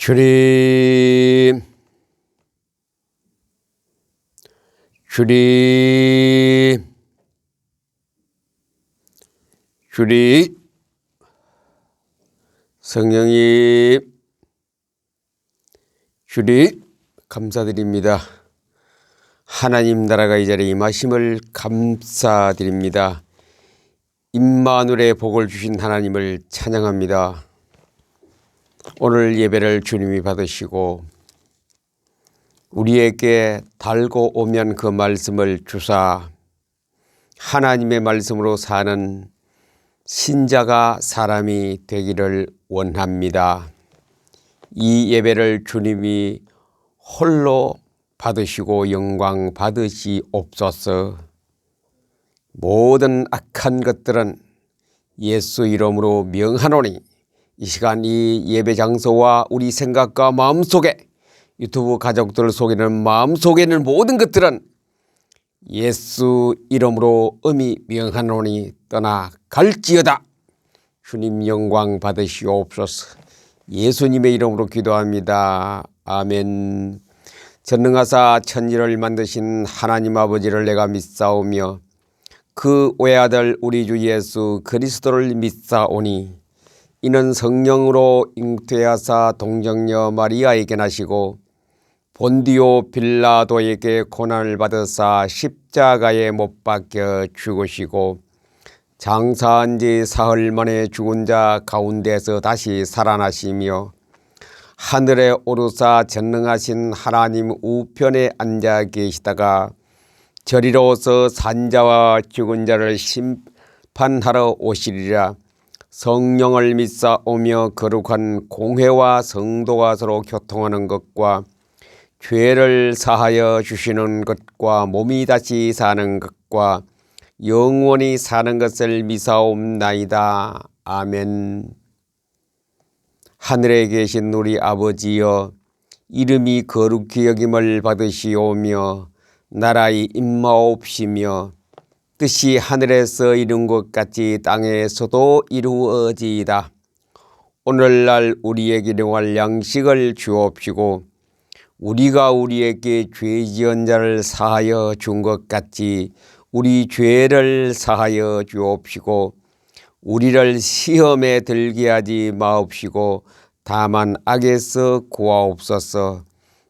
주님, 주님, 주님, 성령님, 주님, 감사드립니다. 하나님 나라가 이 자리에 임하심을 감사드립니다. 임마누엘의 복을 주신 하나님을 찬양합니다. 오늘 예배를 주님이 받으시고 우리에게 달고 오면 그 말씀을 주사 하나님의 말씀으로 사는 신자가 사람이 되기를 원합니다. 이 예배를 주님이 홀로 받으시고 영광 받으시옵소서. 모든 악한 것들은 예수 이름으로 명하노니 이 시간 이 예배 장소와 우리 생각과 마음속에 유튜브 가족들 속에는 마음속에는 모든 것들은 예수 이름으로 음이 명하노니 떠나갈지어다. 주님 영광 받으시옵소서. 예수님의 이름으로 기도합니다. 아멘. 전능하사 천지를 만드신 하나님 아버지를 내가 믿사오며 그 외아들 우리 주 예수 그리스도를 믿사오니 이는 성령으로 잉태하사 동정녀 마리아에게 나시고 본디오 빌라도에게 고난을 받으사 십자가에 못 박혀 죽으시고 장사한 지 사흘 만에 죽은 자 가운데서 다시 살아나시며 하늘에 오르사 전능하신 하나님 우편에 앉아 계시다가 저리로서 산자와 죽은 자를 심판하러 오시리라. 성령을 믿사오며 거룩한 공회와 성도가 서로 교통하는 것과 죄를 사하여 주시는 것과 몸이 다시 사는 것과 영원히 사는 것을 믿사옵나이다. 아멘. 하늘에 계신 우리 아버지여, 이름이 거룩히 여김을 받으시오며 나라의 임하옵시며 뜻이 하늘에서 이룬 것 같이 땅에서도 이루어지이다. 오늘날 우리에게 일용할 양식을 주옵시고 우리가 우리에게 죄 지은 자를 사하여 준 것 같이 우리 죄를 사하여 주옵시고 우리를 시험에 들게 하지 마옵시고 다만 악에서 구하옵소서.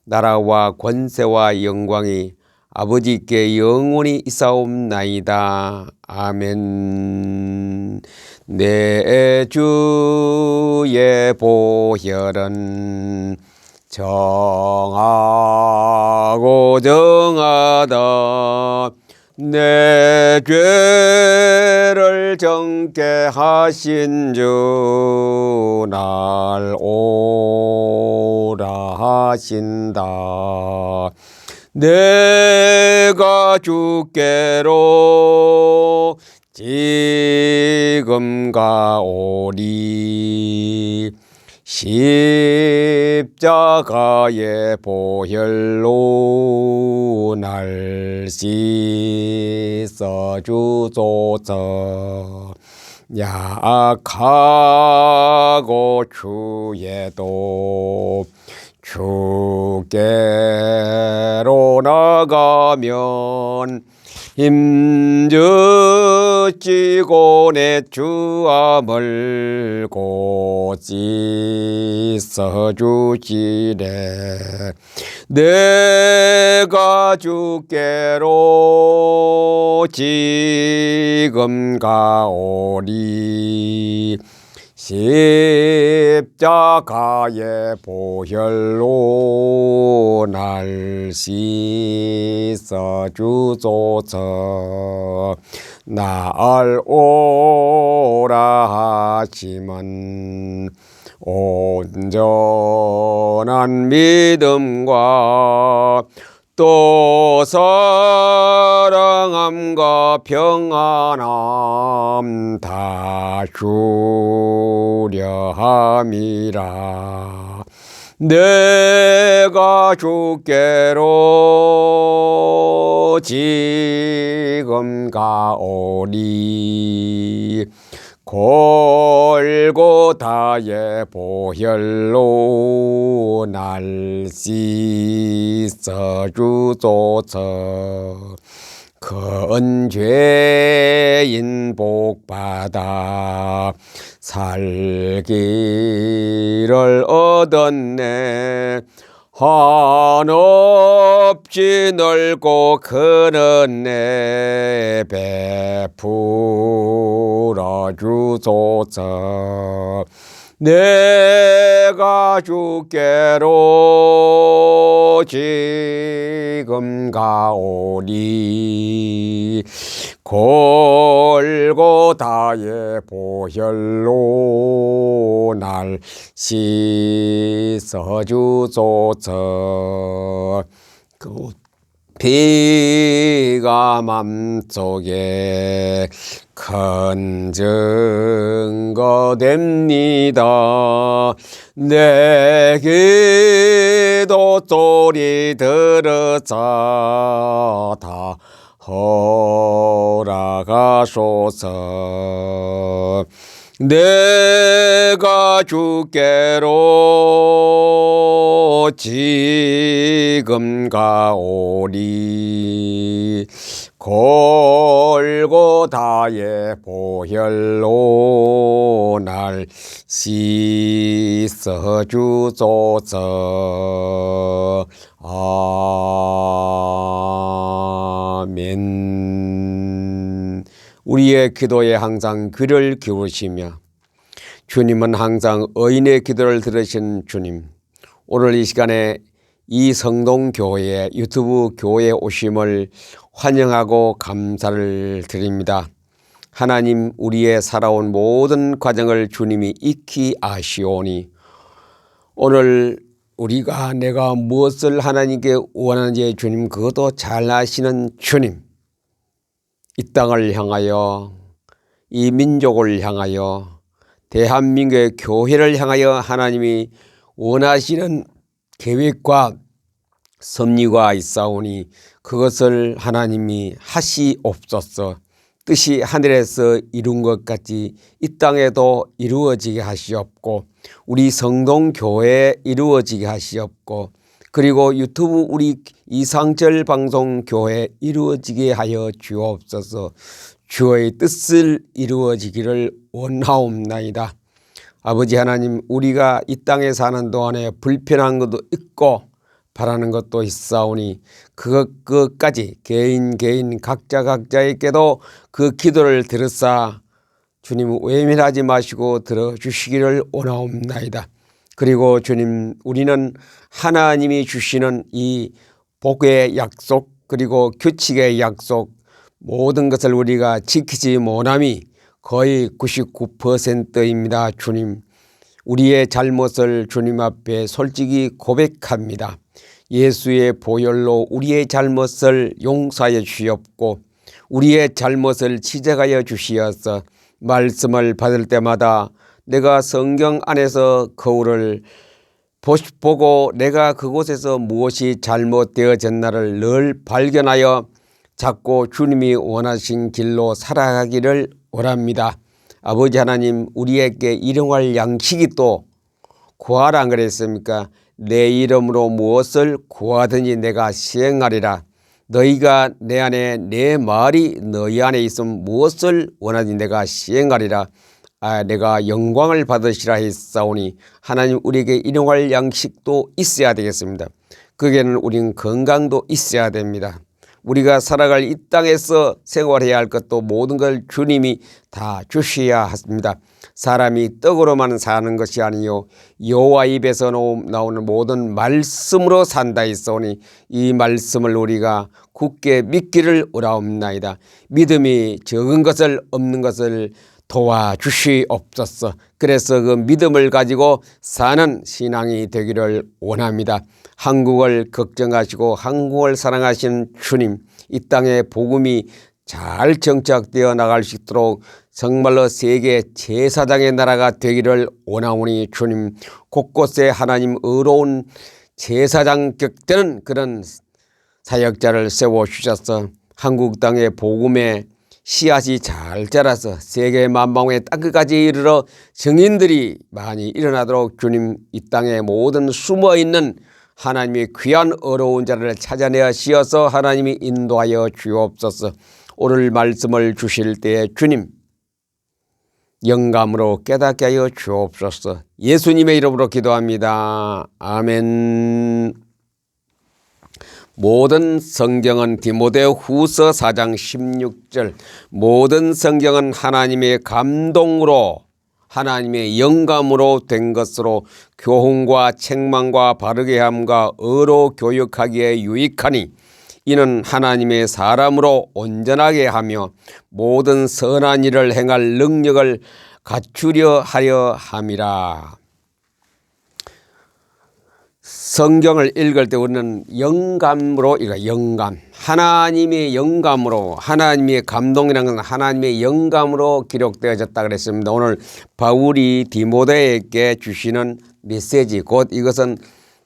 나라와 권세와 영광이 아버지께 영원히 있사옵나이다. 아멘. 내 주의 보혈은 정하고 정하다. 내 죄를 정케 하신 주 날 오라 하신다. 내가 주께로 지금 가오리. 십자가의 보혈로 날 씻어주소서. 약하고 주에도 주께로 나가면 힘주시고 내 주암을 곧 씻어주시래. 내가 주께로 지금 가오리. 십자가의 보혈로 날 씻어주소서. 날 오라 하시면 온전한 믿음과 또 사랑함과 평안함 다 주려 함이라. 내가 주께로 지금 가오리. 골고다의 보혈로 날 씻어주소서. 근죄인 복받아 살기를 얻었네. 한없이 넓고 큰 은혜 베풀어 주소서. 내가 주께로 지금 가오니 골고다의 보혈로 날 씻어주소서. 그 피가 맘속에 큰 증거 됩니다. 내 기도 소리 들으사 다 허락하소서. 내가 주께로 지금 가오니 골고다의 보혈로 날 씻어주소서. 아멘. 우리의 기도에 항상 귀를 기울이시며 주님은 항상 의인의 기도를 들으신 주님, 오늘 이 시간에 이 성동교회 유튜브 교회에 오심을 환영하고 감사를 드립니다. 하나님, 우리의 살아온 모든 과정을 주님이 익히 아시오니 오늘 내가 무엇을 하나님께 원하는지 주님 그것도 잘 아시는 주님, 이 땅을 향하여 이 민족을 향하여 대한민국의 교회를 향하여 하나님이 원하시는 계획과 섭리가 있사오니 그것을 하나님이 하시옵소서. 뜻이 하늘에서 이룬 것 같이 이 땅에도 이루어지게 하시옵고 우리 성동교회에 이루어지게 하시옵고 그리고 유튜브 우리 이상철 방송교회 이루어지게 하여 주옵소서. 주의 뜻을 이루어지기를 원하옵나이다. 아버지 하나님, 우리가 이 땅에 사는 동안에 불편한 것도 있고 바라는 것도 있사오니 그것까지 개인 각자에게도 그 기도를 들으사 주님 외면하지 마시고 들어주시기를 원하옵나이다. 그리고 주님, 우리는 하나님이 주시는 이 복의 약속 그리고 규칙의 약속 모든 것을 우리가 지키지 못함이 거의 99%입니다. 주님, 우리의 잘못을 주님 앞에 솔직히 고백합니다. 예수의 보혈로 우리의 잘못을 용서하여 주시옵고 우리의 잘못을 지적하여 주시어서 말씀을 받을 때마다 내가 성경 안에서 거울을 보고 내가 그곳에서 무엇이 잘못되어졌나를 늘 발견하여 자꾸 주님이 원하신 길로 살아가기를 원합니다. 아버지 하나님, 우리에게 일용할 양식이 또 구하라 그랬습니까? 내 이름으로 무엇을 구하든지 내가 시행하리라. 너희가 내 안에 내 말이 너희 안에 있으면 무엇을 원하든지 내가 시행하리라. 내가 영광을 받으시라 했사오니 하나님, 우리에게 일용할 양식도 있어야 되겠습니다. 거기에는 우리는 건강도 있어야 됩니다. 우리가 살아갈 이 땅에서 생활해야 할 것도 모든 걸 주님이 다 주셔야 합니다. 사람이 떡으로만 사는 것이 아니요 여호와 입에서 나오는 모든 말씀으로 산다 했사오니 이 말씀을 우리가 굳게 믿기를 원하옵나이다. 믿음이 적은 것을 없는 것을 도와주시옵소서. 그래서 그 믿음을 가지고 사는 신앙이 되기를 원합니다. 한국을 걱정하시고 한국을 사랑하시는 주님, 이 땅에 복음이 잘 정착되어 나갈 수 있도록 정말로 세계 제사장의 나라가 되기를 원하오니 주님, 곳곳에 하나님 의로운 제사장 격되는 그런 사역자를 세워주셔서 한국 땅의 복음의 씨앗이 잘 자라서 세계 만방의 땅끝까지 이르러 증인들이 많이 일어나도록 주님 이 땅에 모든 숨어있는 하나님의 귀한 어려운 자를 찾아내어 씌어서 하나님이 인도하여 주옵소서. 오늘 말씀을 주실 때에 주님 영감으로 깨닫게 하여 주옵소서. 예수님의 이름으로 기도합니다. 아멘. 모든 성경은 디모데후서 4장 16절 모든 성경은 하나님의 감동으로 하나님의 영감으로 된 것으로 교훈과 책망과 바르게 함과 의로 교육하기에 유익하니 이는 하나님의 사람으로 온전하게 하며 모든 선한 일을 행할 능력을 갖추려 하려 함이라. 성경을 읽을 때 우리는 영감으로 읽어요. 영감. 하나님의 영감으로, 하나님의 감동이라는 것은 하나님의 영감으로 기록되어졌다 그랬습니다. 오늘 바울이 디모데에게 주시는 메시지, 곧 이것은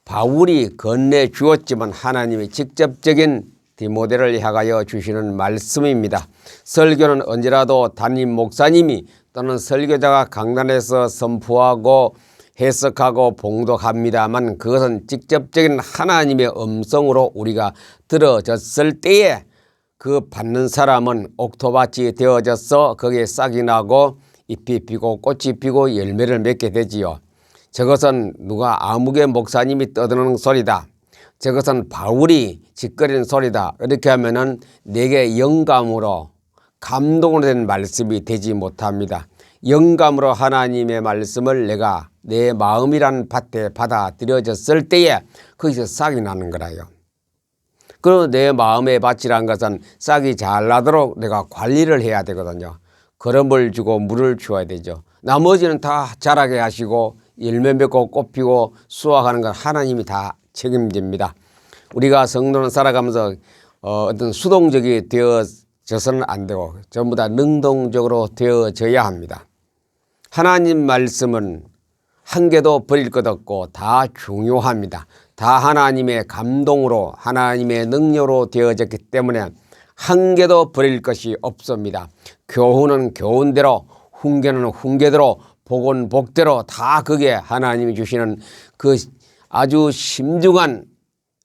바울이 건네 주었지만 하나님의 직접적인 디모데를 향하여 주시는 말씀입니다. 설교는 언제라도 담임 목사님이 또는 설교자가 강단에서 선포하고 해석하고 봉독합니다만 그것은 직접적인 하나님의 음성으로 우리가 들어졌을 때에 그 받는 사람은 옥토밭이 되어져서 거기에 싹이 나고 잎이 피고 꽃이 피고 열매를 맺게 되지요. 저것은 누가 아무개 목사님이 떠드는 소리다. 저것은 바울이 짓거리는 소리다. 이렇게 하면은 내게 영감으로 감동으로 된 말씀이 되지 못합니다. 영감으로 하나님의 말씀을 내가 내 마음이란 밭에 받아들여졌을 때에 거기서 싹이 나는 거라요. 그리고 내 마음의 밭이란 것은 싹이 잘 나도록 내가 관리를 해야 되거든요. 거름을 주고 물을 주어야 되죠. 나머지는 다 자라게 하시고 열매 맺고 꽃 피고 수확하는 건 하나님이 다 책임집니다. 우리가 성도는 살아가면서 어떤 수동적이 되어져서는 안 되고 전부 다 능동적으로 되어져야 합니다. 하나님 말씀은 한 개도 버릴 것 없고 다 중요합니다. 다 하나님의 감동으로 하나님의 능력으로 되어졌기 때문에 한 개도 버릴 것이 없습니다. 교훈은 교훈대로, 훈계는 훈계대로, 복은 복대로 다 그게 하나님이 주시는 그 아주 심중한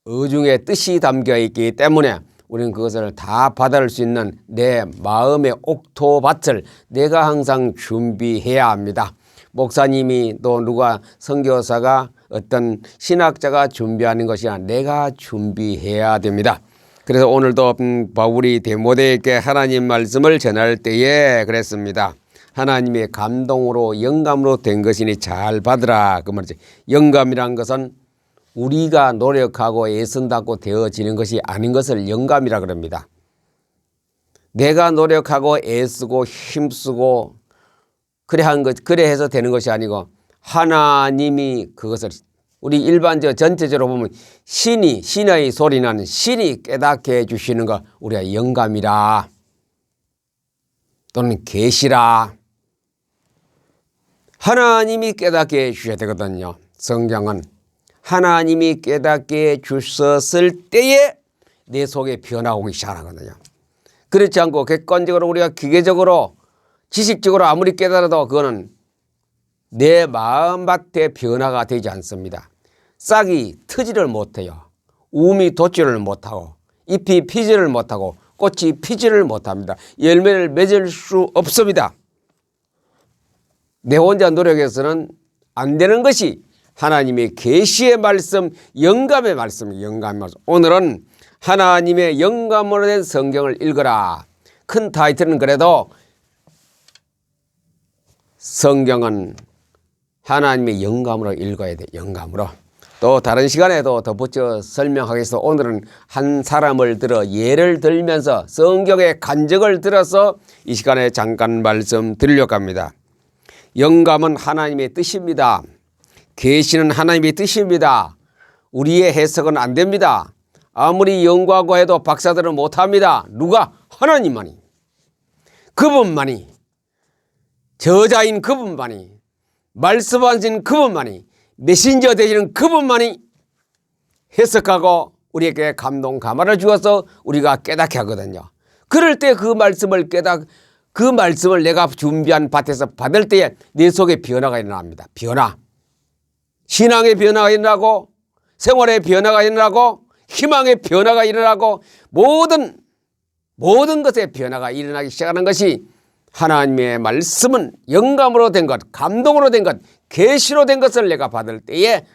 의중의 뜻이 담겨 있기 때문에 우리는 그것을 다 받아들 수 있는 내 마음의 옥토밭을 내가 항상 준비해야 합니다. 목사님이 또 누가 선교사가 어떤 신학자가 준비하는 것이 아니라 내가 준비해야 됩니다. 그래서 오늘도 바울이 디모데에게 하나님 말씀을 전할 때에 그랬습니다. 하나님의 감동으로 영감으로 된 것이니 잘 받으라 그 말이죠. 영감이란 것은 우리가 노력하고 애쓴다고 되어지는 것이 아닌 것을 영감이라 그럽니다. 내가 노력하고 애쓰고 힘쓰고 그래 해서 되는 것이 아니고 하나님이 그것을 우리 일반적 전체적으로 보면 신의 소리 나는 신이 깨닫게 해주시는 것 우리가 영감이라 또는 계시라 하나님이 깨닫게 해주셔야 되거든요. 성경은 하나님이 깨닫게 해주셨을 때에 내 속에 변화가 오기 시작하거든요. 그렇지 않고 객관적으로 우리가 기계적으로 지식적으로 아무리 깨달아도 그거는 내 마음밭에 변화가 되지 않습니다. 싹이 트지를 못해요. 움이 돋지를 못하고 잎이 피지를 못하고 꽃이 피지를 못합니다. 열매를 맺을 수 없습니다. 내 혼자 노력해서는 안 되는 것이 하나님의 계시의 말씀, 영감의 말씀, 영감의 말씀. 오늘은 하나님의 영감으로 된 성경을 읽어라. 큰 타이틀은 그래도 성경은 하나님의 영감으로 읽어야 돼. 영감으로. 또 다른 시간에도 덧붙여 설명하겠습니다. 오늘은 한 사람을 들어 예를 들면서 성경의 간증을 들어서 이 시간에 잠깐 말씀 드리려고 합니다. 영감은 하나님의 뜻입니다. 계시는 하나님의 뜻입니다. 우리의 해석은 안 됩니다. 아무리 연구하고 해도 박사들은 못합니다. 누가? 하나님만이. 그분만이. 저자인 그분만이. 말씀하신 그분만이. 메신저 되시는 그분만이 해석하고 우리에게 감동 감화를 주어서 우리가 깨닫게 하거든요. 그럴 때 그 말씀을 그 말씀을 내가 준비한 밭에서 받을 때에 내 속에 변화가 일어납니다. 변화. 신앙의 변화가 일어나고 생활의 변화가 일어나고 희망의 변화가 일어나고 모든 것의 변화가 일어나기 시작하는 것이 하나님의 말씀은 영감으로 된 것, 감동으로 된 것, 계시로 된 것을 내가 받을 때에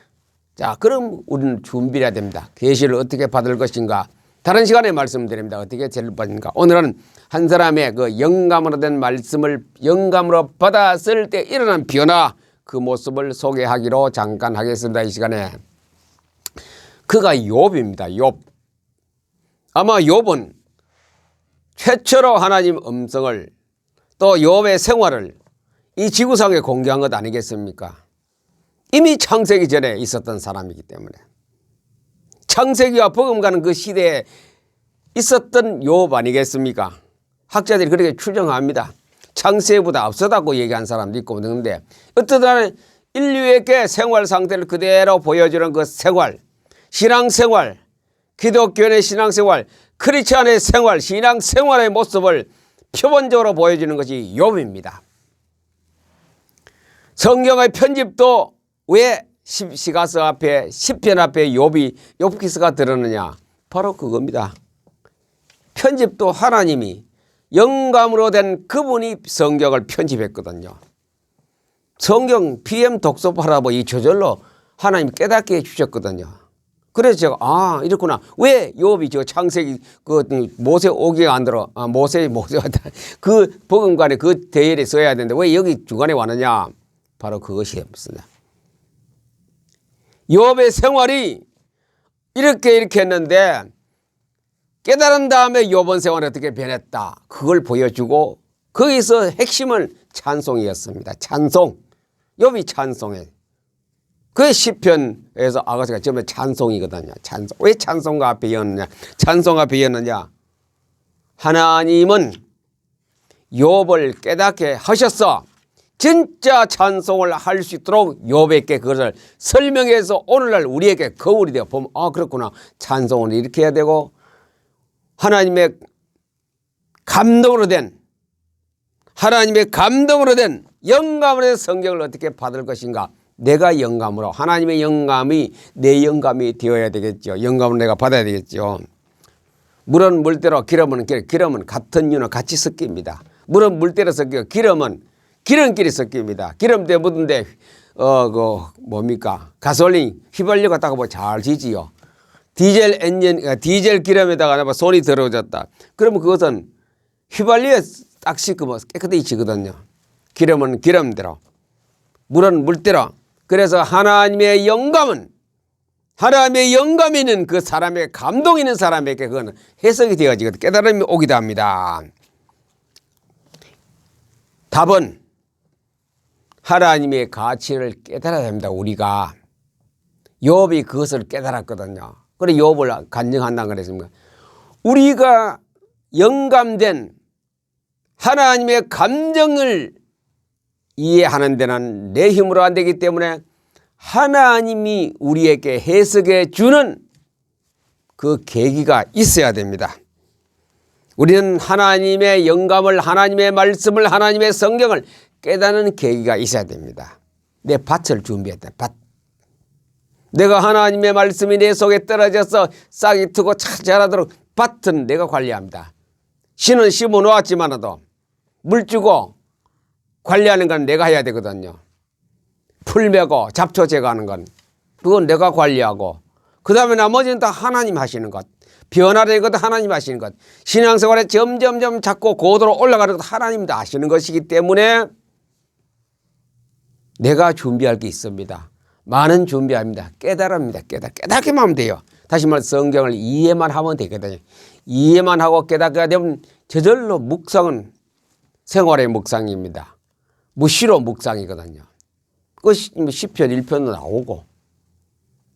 자, 그럼 우리는 준비해야 됩니다. 계시를 어떻게 받을 것인가? 다른 시간에 말씀드립니다. 어떻게 될 것인가? 오늘은 한 사람의 그 영감으로 된 말씀을 영감으로 받았을 때 일어난 변화, 그 모습을 소개하기로 잠깐 하겠습니다. 이 시간에. 그가 욥입니다. 욥. 아마 욥은 최초로 하나님 음성을 또 욥의 생활을 이 지구상에 공개한 것 아니겠습니까? 이미 창세기 전에 있었던 사람이기 때문에 창세기와 복음가는 그 시대에 있었던 욥 아니겠습니까? 학자들이 그렇게 추정합니다. 창세기보다 앞서다고 얘기한 사람도 있고 그런데 어떠한 인류에게 생활 상태를 그대로 보여주는 그 생활, 신앙생활, 기독교인의 신앙생활, 크리스찬의 생활, 신앙생활의 모습을 표본적으로 보여주는 것이 욥입니다. 성경의 편집도 왜 시가서 앞에 시편 앞에 욥기서가 들었느냐? 바로 그겁니다. 편집도 하나님이 영감으로 된 그분이 성경을 편집했거든요. 성경 PM 독서하라고 이 저절로 하나님 깨닫게 해주셨거든요. 그래서 제가 이렇구나. 왜 욥이 저 창세기 그 모세 오기가 안 들어? 모세 그 복음관에 그 대열에 써야 되는데 왜 여기 중간에 왔느냐? 바로 그것이 없습니다. 욥의 생활이 이렇게 했는데 깨달은 다음에 욥은 생활이 어떻게 변했다. 그걸 보여주고 거기서 핵심은 찬송이었습니다. 찬송. 욥이 찬송해. 그 시편에서 아가씨가 전부 찬송이거든요. 찬송. 왜 찬송가 앞에 이었느냐? 찬송 앞에 이었느냐? 하나님은 욥을 깨닫게 하셨어. 진짜 찬송을 할 수 있도록 욥에게 그것을 설명해서 오늘날 우리에게 거울이 되어 보면 그렇구나. 찬송을 이렇게 해야 되고 하나님의 감동으로 된 영감으로 된 성경을 어떻게 받을 것인가? 내가 영감으로 하나님의 영감이 내 영감이 되어야 되겠죠. 영감을 내가 받아야 되겠죠. 물은 물대로 기름은 같은 유는 같이 섞입니다. 물은 물대로 섞이고 기름은 기름끼리 섞입니다. 기름때 묻은데 가솔린 휘발유 갖다가 뭐 잘 지지요. 디젤 기름에다가 손이 더러워졌다. 그러면 그것은 휘발유에 딱 씻으면 깨끗이 지거든요. 기름은 기름대로, 물은 물대로. 그래서 하나님의 영감이 있는 그 사람의 감동 있는 사람에게 그거는 해석이 되어지거든. 깨달음이 오기도 합니다. 답은 하나님의 가치를 깨달아야 합니다. 우리가. 욥이 그것을 깨달았거든요. 그래 욥을 간증한다고 그랬습니다. 우리가 영감된 하나님의 감정을 이해하는 데는 내 힘으로 안 되기 때문에 하나님이 우리에게 해석해 주는 그 계기가 있어야 됩니다. 우리는 하나님의 영감을, 하나님의 말씀을, 하나님의 성경을 깨닫는 계기가 있어야 됩니다. 내 밭을 준비했다. 밭. 내가 하나님의 말씀이 내 속에 떨어져서 싹이 트고 잘 자라도록 밭은 내가 관리합니다. 씨는 심어 놓았지만도 물 주고 관리하는 건 내가 해야 되거든요. 풀 메고 잡초 제거하는 건 그건 내가 관리하고 그 다음에 나머지는 다 하나님 하시는 것. 변화되는 것도 하나님 하시는 것. 신앙생활에 점점점 자꾸 고도로 올라가는 것도 하나님 다 하시는 것이기 때문에 내가 준비할 게 있습니다. 많은 준비합니다. 깨달습니다. 깨닫기만 하면 돼요. 다시 말해 성경을 이해만 하면 되거든요. 이해만 하고 깨닫게 되면 저절로 묵상은 생활의 묵상입니다. 무시로 묵상이거든요. 그 시편 1편도 나오고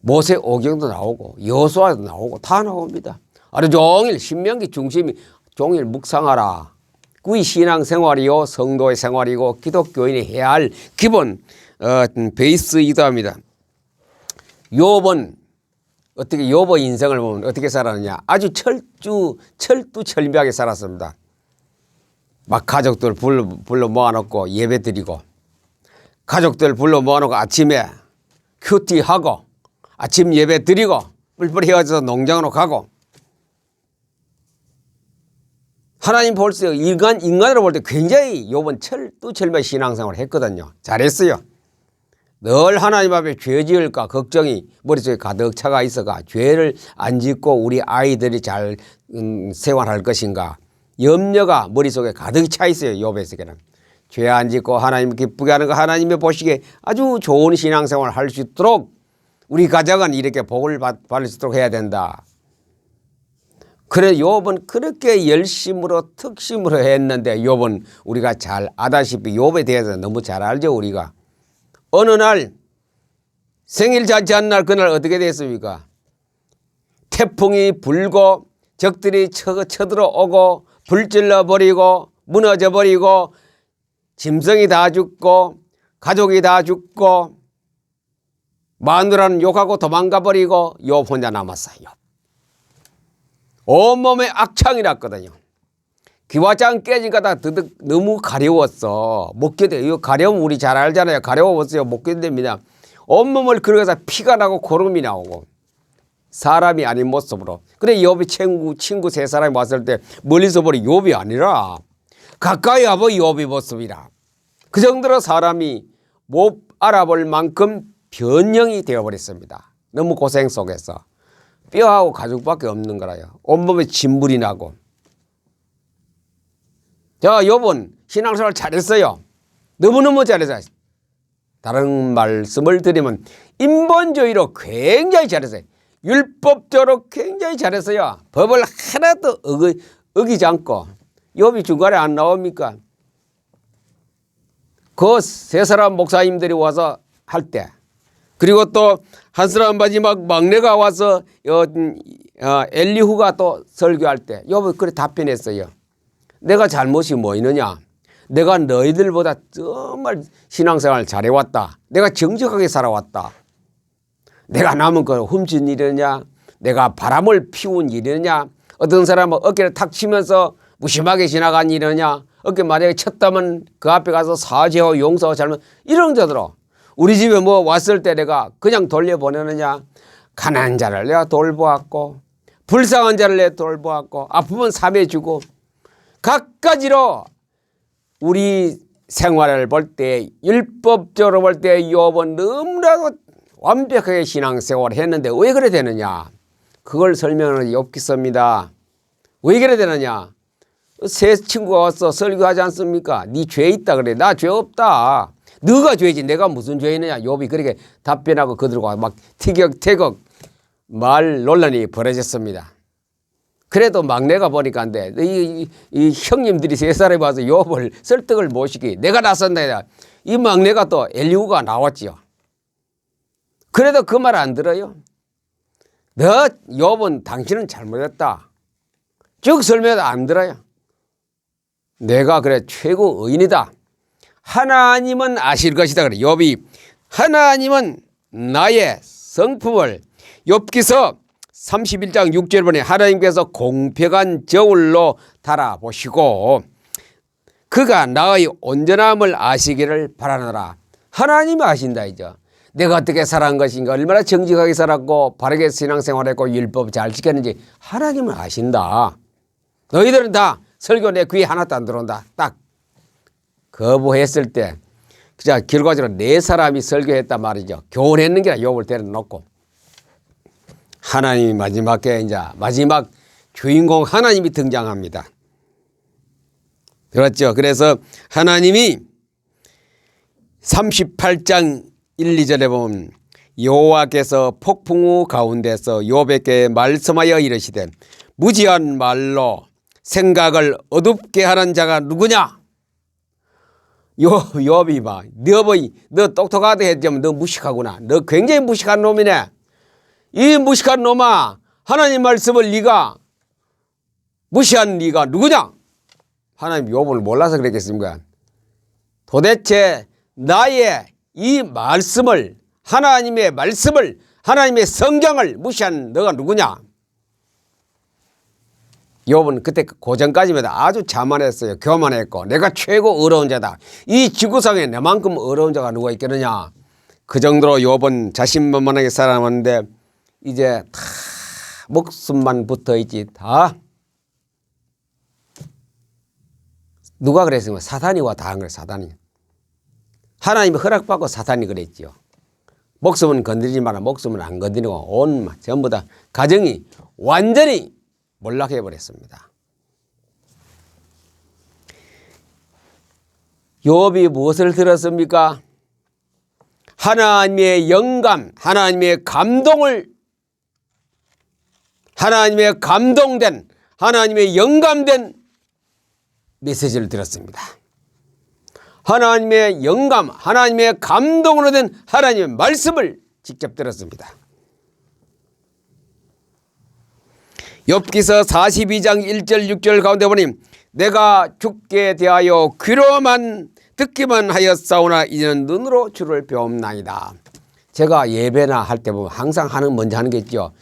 모세 오경도 나오고 여호수아도 나오고 다 나옵니다. 하루 종일 신명기 중심이 종일 묵상하라. 그게 신앙생활이요 성도의 생활이고 기독교인이 해야 할 기본 베이스이기도 합니다. 욥은 어떻게 욥의 인생을 보면 어떻게 살았느냐. 아주 철두철미하게 살았습니다. 막 가족들 불러 모아놓고 예배 드리고, 가족들 불러 모아놓고 아침에 큐티하고, 아침 예배 드리고, 뿔뿔이 헤어져서 농장으로 가고. 하나님 볼 때 인간으로 볼 때 굉장히 욥은 철두철미한 신앙생활을 했거든요. 잘했어요. 늘 하나님 앞에 죄 지을까 걱정이 머릿속에 가득 차가 있어가 죄를 안 짓고 우리 아이들이 잘 생활할 것인가 염려가 머릿속에 가득 차 있어요. 욥에서는 죄 안 짓고 하나님 기쁘게 하는 거 하나님이 보시기에 아주 좋은 신앙생활을 할 수 있도록 우리 가정은 이렇게 복을 받을 수 있도록 해야 된다. 그래 욥은 그렇게 열심으로 특심으로 했는데 욥은 우리가 잘 아다시피 욥에 대해서 너무 잘 알죠. 우리가 어느 날 생일 잔치한 날 그날 어떻게 됐습니까? 태풍이 불고 적들이 쳐들어오고 불질러 버리고 무너져 버리고 짐승이 다 죽고 가족이 다 죽고 마누라는 욕하고 도망가 버리고 욥 혼자 남았어요. 온몸에 악창이 났거든요. 귀와장 깨지니까 다 너무 가려웠어. 못 견뎌. 이거 가려우면 우리 잘 알잖아요. 가려웠어요. 못 견딥니다. 온몸을 그려서 피가 나고 고름이 나오고 사람이 아닌 모습으로. 그래 욥이 친구 세 사람이 왔을 때 멀리서 보니 욥이 아니라 가까이 와보 욥이 모습이라. 그 정도로 사람이 못 알아볼 만큼 변형이 되어버렸습니다. 너무 고생 속에서. 뼈하고 가죽밖에 없는 거라요. 온몸에 진물이 나고. 자, 욥은 신앙생활 잘했어요. 너무너무 잘했어요. 다른 말씀을 드리면 인본주의로 굉장히 잘했어요. 율법적으로 굉장히 잘했어요. 법을 하나도 어기지 않고. 욥이 중간에 안 나옵니까? 그 세 사람 목사님들이 와서 할 때, 그리고 또 한 사람 마지막 막내가 와서 엘리후가 또 설교할 때 욥이 그래 답변했어요. 내가 잘못이 뭐 있느냐? 내가 너희들보다 정말 신앙생활 잘해왔다. 내가 정직하게 살아왔다. 내가 남은 걸 훔친 일이냐? 내가 바람을 피운 일이냐? 어떤 사람은 어깨를 탁 치면서 무심하게 지나간 일이냐? 어깨 만약에 쳤다면 그 앞에 가서 사죄하고 용서하고 잘못 이런 저들로 우리 집에 뭐 왔을 때 내가 그냥 돌려보내느냐? 가난한 자를 내가 돌보았고 불쌍한 자를 내가 돌보았고 아프면 삼해주고 각가지로 우리 생활을 볼 때 율법적으로 볼 때 욥은 너무나도 완벽하게 신앙생활을 했는데 왜 그래 되느냐? 그걸 설명하는 욥기서입니다. 왜 그래 되느냐? 새 친구가 와서 설교하지 않습니까? 네 죄 있다 그래. 나 죄 없다. 너가 죄지 내가 무슨 죄 있느냐? 욥이 그렇게 답변하고 그들과 막 티격태격 말 논란이 벌어졌습니다. 그래도 막내가 보니까 안 돼. 이 형님들이 세 사람이 와서 욥을 설득을 못 시키. 내가 나선다. 이 막내가 또 엘리후가 나왔지요. 그래도 그 말 안 들어요. 너 욥은 당신은 잘못했다. 쭉 설명해도 안 들어요. 내가 그래 최고 의인이다. 하나님은 아실 것이다. 그래 욥이 하나님은 나의 성품을 욥기서 31장 6절 보니 하나님께서 공평한 저울로 달아보시고 그가 나의 온전함을 아시기를 바라노라. 하나님이 아신다 이죠. 내가 어떻게 살아간 것인가 얼마나 정직하게 살았고 바르게 신앙생활했고 율법 잘 지켰는지 하나님은 아신다. 너희들은 다 설교 내 귀에 하나도 안 들어온다. 딱 거부했을 때 자 결과적으로 네 사람이 설교했단 말이죠. 교훈했는 게 아니라 욥을 데려놓고 하나님이 마지막에 이제 마지막 주인공 하나님이 등장합니다. 그렇죠. 그래서 하나님이 38장 1, 2절에 보면 여호와께서 폭풍우 가운데서 욥에게 말씀하여 이르시되 무지한 말로 생각을 어둡게 하는 자가 누구냐? 욥이 봐. 너 똑똑하다 했지만 너 무식하구나. 너 굉장히 무식한 놈이네. 이 무식한 놈아 하나님 말씀을 네가 무시한 네가 누구냐? 하나님 욥을 몰라서 그랬겠습니까? 도대체 나의 이 말씀을 하나님의 말씀을 하나님의 성경을 무시한 너가 누구냐? 욥은 그때 고전까지만 아주 자만했어요. 교만했고 내가 최고 어려운 자다. 이 지구상에 내만큼 어려운 자가 누가 있겠느냐. 그 정도로 욥은 자신만만하게 살아왔는데 이제 다 목숨만 붙어있지. 다 누가 그랬으면 사단이와 다 한 거예요. 사단이. 하나님이 허락받고 사단이 그랬지요. 목숨은 건드리지 마라. 목숨은 안 건드리고 온 전부 다 가정이 완전히 몰락해 버렸습니다. 욥이 무엇을 들었습니까? 하나님의 영감, 하나님의 감동을, 하나님의 감동된, 하나님의 영감된 메시지를 들었습니다. 하나님의 영감, 하나님의 감동으로 된 하나님의 말씀을 직접 들었습니다. 욥기서 42장 1절 6절 가운데 보니 내가 죽게 대하여 귀로만 듣기만 하였사오나 이제는 눈으로 주를 배움나이다. 제가 예배나 할 때 보면 항상 먼저 하는 게 있죠.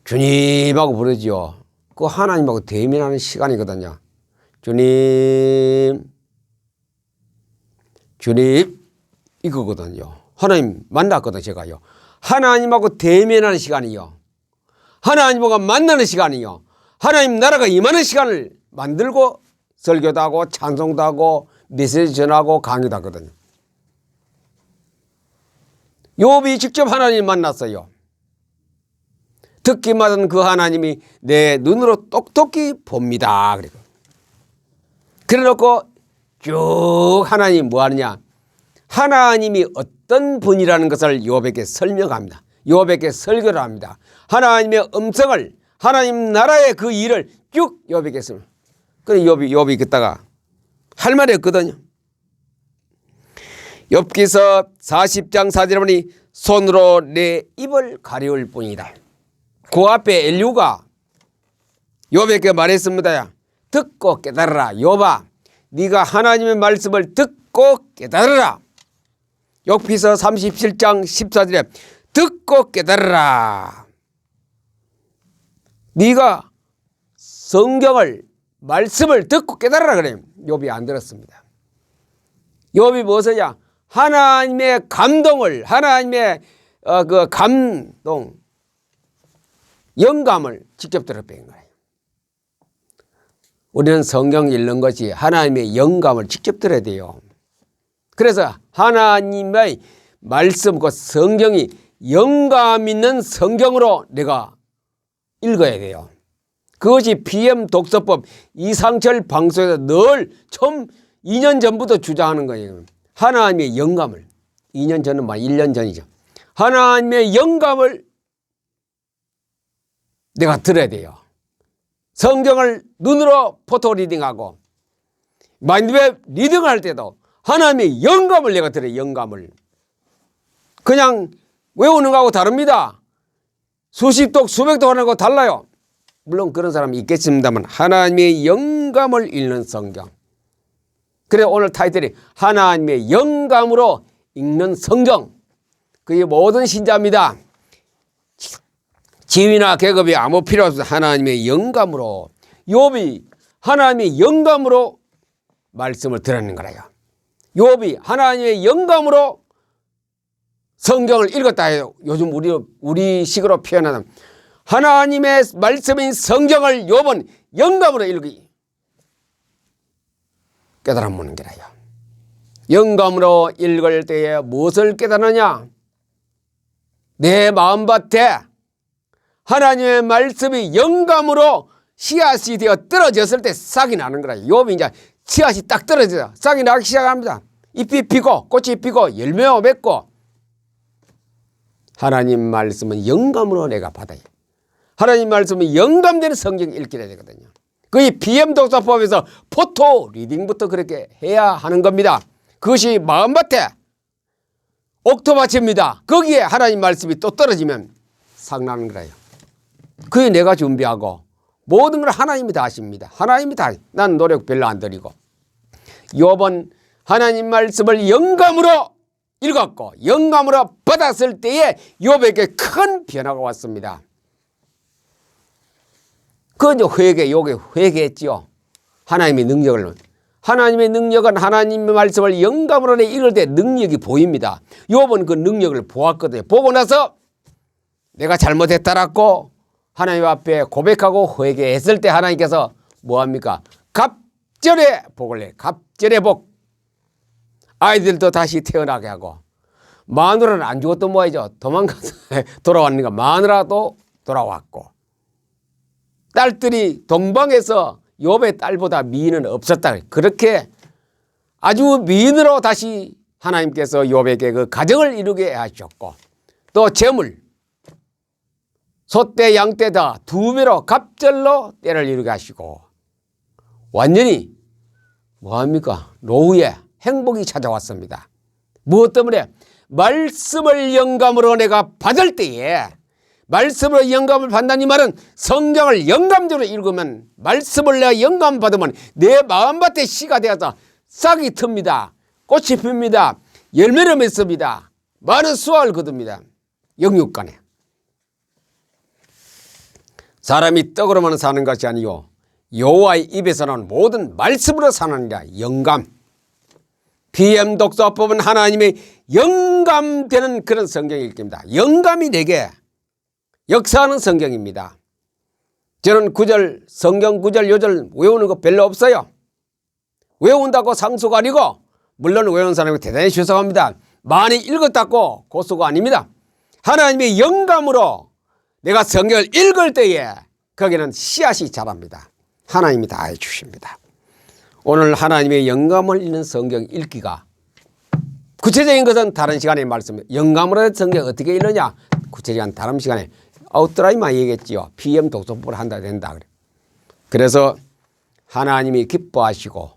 주님하고 부르죠. 그 하나님하고 대면하는 시간이거든요. 주님 이거거든요. 하나님 만났거든요. 제가요. 하나님하고 대면하는 시간이요. 하나님과 만나는 시간이요. 하나님 나라가 임하는 시간을 만들고 설교도 하고 찬송도 하고 메시지 전하고 강의도 하거든요. 욥이 직접 하나님 만났어요. 듣기만 그 하나님이 내 눈으로 똑똑히 봅니다. 그래 놓고 쭉 하나님 뭐 하느냐. 하나님이 어떤 분이라는 것을 욥에게 설명합니다. 욥에게 설교를 합니다. 하나님의 음성을, 하나님 나라의 그 일을 쭉 욥에게 했습니다. 그래 욥이 그다가 할 말이 없거든요. 욥기서 40장 4절에 보니 손으로 내 입을 가려울 뿐이다. 그 앞에 엘리후가 욥에게 말했습니다. 듣고 깨달으라. 욥아, 네가 하나님의 말씀을 듣고 깨달으라. 욥기서 37장 14절에 듣고 깨달으라. 네가 성경을 말씀을 듣고 깨달으라 그래요. 욥이 안 들었습니다. 욥이 무엇이냐? 하나님의 감동을, 하나님의 그 감동, 영감을 직접 들어본 거예요. 우리는 성경 읽는 것이 하나님의 영감을 직접 들어야 돼요. 그래서 하나님의 말씀, 그 성경이 영감 있는 성경으로 내가 읽어야 돼요. 그것이 PM 독서법 이상철 방송에서 늘 처음 2년 전부터 주장하는 거예요. 하나님의 영감을. 2년 전은 1년 전이죠. 하나님의 영감을 내가 들어야 돼요. 성경을 눈으로 포토 리딩하고 마인드맵 리딩을 할 때도 하나님의 영감을 내가 들어요. 영감을. 그냥 외우는 거하고 다릅니다. 수십 독 수백 독 하는 거 달라요. 물론 그런 사람이 있겠습니다만 하나님의 영감을 읽는 성경. 그래서 오늘 타이틀이 하나님의 영감으로 읽는 성경. 그게 모든 신자입니다. 지위나 계급이 아무 필요 없어서 하나님의 영감으로. 욥이 하나님의 영감으로 말씀을 들었는 거라요. 욥이 하나님의 영감으로 성경을 읽었다 해요. 요즘 우리 식으로 표현하는 하나님의 말씀인 성경을 욥은 영감으로 읽기 깨달아 보는 게라요. 영감으로 읽을 때에 무엇을 깨달느냐? 내 마음밭에 하나님의 말씀이 영감으로 씨앗이 되어 떨어졌을 때 싹이 나는 거라. 욥이 이제 씨앗이 딱 떨어져서 싹이 나기 시작합니다. 잎이 피고 꽃이 피고 열매가 맺고. 하나님 말씀은 영감으로 내가 받아요. 하나님 말씀은 영감되는 성경 읽기를 해야 되거든요. 그게 PM 독서법에서 포토 리딩부터 그렇게 해야 하는 겁니다. 그것이 마음밭에 옥토밭입니다. 거기에 하나님 말씀이 또 떨어지면 싹 나는 거예요. 그게 내가 준비하고 모든 걸 하나님이 다 하십니다. 하나님이 다. 난 노력 별로 안 들이고. 욥은 하나님 말씀을 영감으로 읽었고 영감으로 받았을 때에 욥에게 큰 변화가 왔습니다. 그 이제 욥이 회개했지요. 하나님의 능력을. 하나님의 능력은 하나님의 말씀을 영감으로 읽을 때 능력이 보입니다. 욥은 그 능력을 보았거든요. 보고 나서 내가 잘못했다라고 하나님 앞에 고백하고 회개했을 때 하나님께서 뭐합니까? 갑절의 복을 내. 갑절의 복. 아이들도 다시 태어나게 하고, 마누라는 안 죽었도 뭐이죠. 도망가서 돌아왔는가. 마누라도 돌아왔고, 딸들이 동방에서 욥의 딸보다 미인은 없었다. 그렇게 아주 미인으로 다시 하나님께서 욥에게 그 가정을 이루게 하셨고, 또 재물, 소떼 양떼 다 2배로 갑절로 때를 이루게 하시고, 완전히 뭐합니까? 노후에 행복이 찾아왔습니다. 무엇 때문에? 말씀을 영감으로 내가 받을 때에, 말씀으로 영감을 받는 이 말은 성경을 영감대로 읽으면, 말씀을 내가 영감 받으면 내 마음밭에 씨가 되어서 싹이 틉니다. 꽃이 핍니다. 열매를 맺습니다. 많은 수확을 거둡니다. 영육간에. 사람이 떡으로만 사는 것이 아니요 여호와의 입에서 나오는 모든 말씀으로 사느니라. 영감. PM 독서법은 하나님의 영감되는 그런 성경 읽기입니다. 영감이 내게 역사하는 성경입니다. 저는 구절, 성경 구절, 요절 외우는 거 별로 없어요. 외운다고 상수가 아니고, 물론 외우는 사람이 대단히 죄송합니다. 많이 읽었다고 고수가 아닙니다. 하나님의 영감으로 내가 성경을 읽을 때에 거기는 씨앗이 자랍니다. 하나님이 다 해주십니다. 오늘 하나님의 영감을 읽는 성경 읽기가, 구체적인 것은 다른 시간에 말씀드립니다. 영감으로 성경 어떻게 읽느냐, 구체적인 다른 시간에 아웃라인만 얘기했지요. PM 독서법을 한다 된다. 그래서 하나님이 기뻐하시고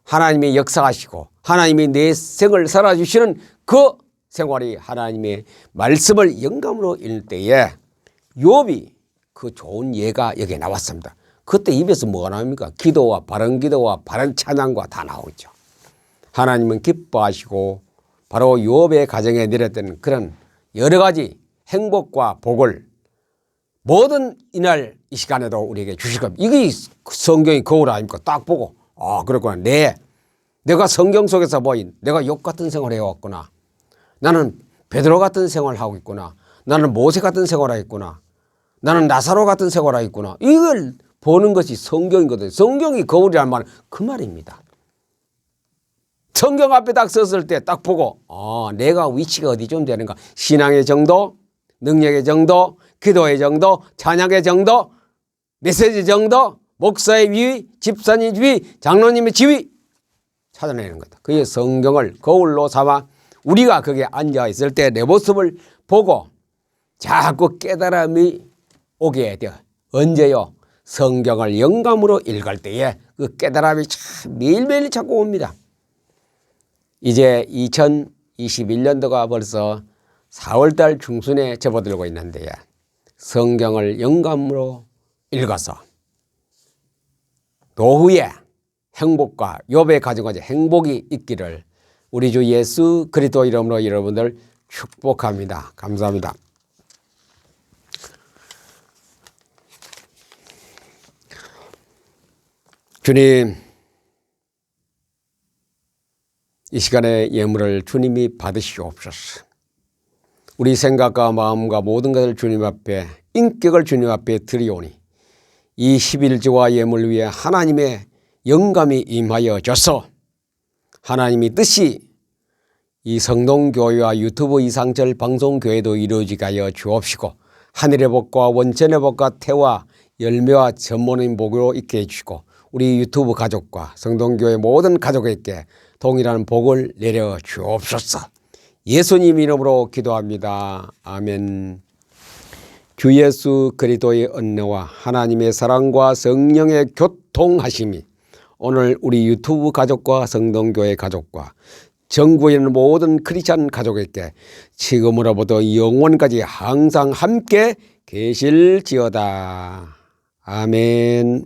하나님이 역사하시고 하나님이 내 생을 살아주시는 그 생활이 하나님의 말씀을 영감으로 읽을 때에 욥이 그 좋은 예가 여기에 나왔습니다. 그때 입에서 뭐가 나옵니까? 기도와 바른 기도와 바른 찬양과 다 나오죠. 하나님은 기뻐하시고 바로 욥의 가정에 내렸던 그런 여러 가지 행복과 복을 모든 이날 이 시간에도 우리에게 주실 겁니다. 이게 성경의 거울 아닙니까? 딱 보고 그렇구나. 내가 성경 속에서 보인 내가 욥 같은 생활을 해왔구나. 나는 베드로 같은 생활을 하고 있구나. 나는 모세 같은 생활을 했구나. 나는 나사로 같은 생활을 하고 있구나. 이걸 보는 것이 성경이거든요. 성경이 거울이란 말은 그 말입니다. 성경 앞에 딱 섰을 때 딱 보고 내가 위치가 어디쯤 되는가. 신앙의 정도, 능력의 정도, 기도의 정도, 찬양의 정도, 메시지 정도, 목사의 지위, 집사님의 지위, 장로님의 지위 찾아내는 거다. 그게 성경을 거울로 삼아 우리가 거기에 앉아있을 때 내 모습을 보고 자꾸 깨달음이 오게 돼요. 언제요? 성경을 영감으로 읽을 때에 그 깨달음이 참 매일매일 자꾸 옵니다. 이제 2021년도가 벌써 4월달 중순에 접어들고 있는데요. 성경을 영감으로 읽어서 노후에 행복과 욥의 가정까지 행복이 있기를 우리 주 예수 그리스도 이름으로 여러분들 축복합니다. 감사합니다. 주님, 이 시간에 예물을 주님이 받으시옵소서. 우리 생각과 마음과 모든 것을 주님 앞에, 인격을 주님 앞에 드리오니 이 11조와 예물 위에 하나님의 영감이 임하여 줘서 하나님이 뜻이 이 성동교회와 유튜브 이상철 방송교회도 이루어지게 하여 주옵시고 하늘의 복과 원천의 복과 태와 열매와 전모의 복으로 있게 해주시고 우리 유튜브 가족과 성동교회 모든 가족에게 동일한 복을 내려 주옵소서. 예수님 이름으로 기도합니다. 아멘. 주 예수 그리스도의 은혜와 하나님의 사랑과 성령의 교통하심이 오늘 우리 유튜브 가족과 성동교회 가족과 전국에 있는 모든 크리스찬 가족에게 지금으로부터 영원까지 항상 함께 계실지어다. 아멘.